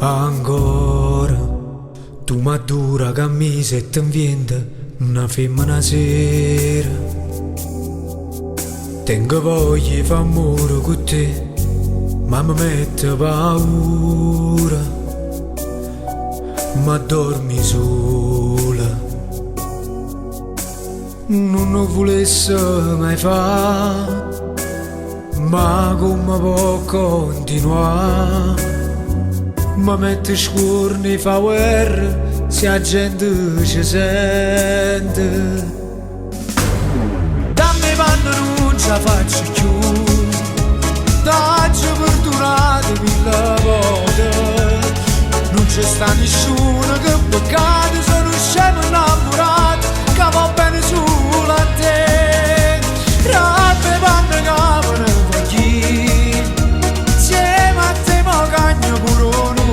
Ancora tu madura camisa e t'invienta una femmina sera. Tengo voglia di fare amore con te, ma mi mette paura. Ma dormi sola, non lo volesse mai fare, ma come può continuare? Ma mette scorni fa guerra se la gente ci sente. Dammi quando non ce la faccio più, t'ho perdurato mille volte. Non c'è sta nessuno che peccato, sono scemo innamorato che va bene solo a te. Rappe quando capano voglio, insieme a te mo cagno pure un numero.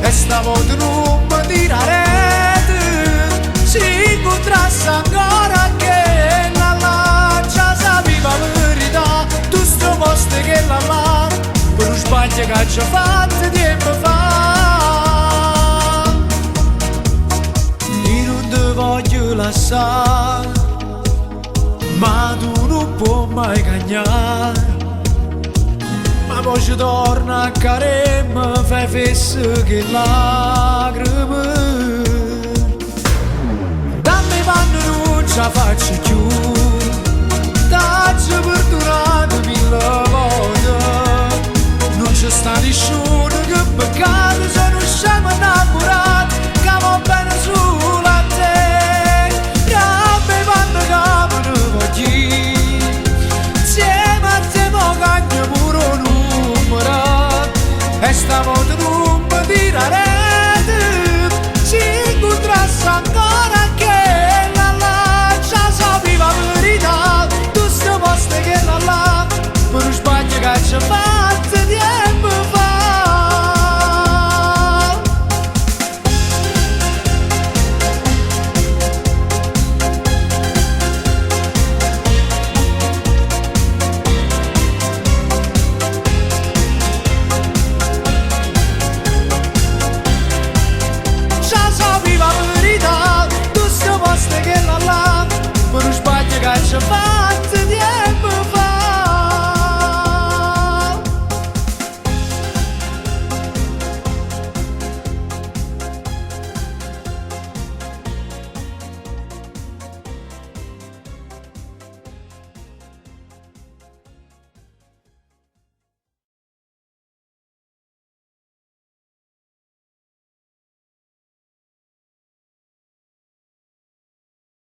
E stavolta non mi tirare, si incontrasse ancora che la già sapeva la verità. Tu sto posto che la per un sbaglio che ci ho fatto tempo fa. Io non ti voglio lasciare, ma tu non puoi mai cagnare. Ma poi ci torna a care e mi fai fesse che lacrime. Dammi quando non ce la faccio più, t'ho perdurato mille volte. Non c'è sta nessuno che peccato, sono scemo innamorato che va bene solo a te. Rappe quando capano voglio, insieme a te mo cagno pure un numero. E stavolta non mi tirare, si incontrasse ancora che la già sapeva la verità. Tu sto posto che la per un sbaglio che ci fa.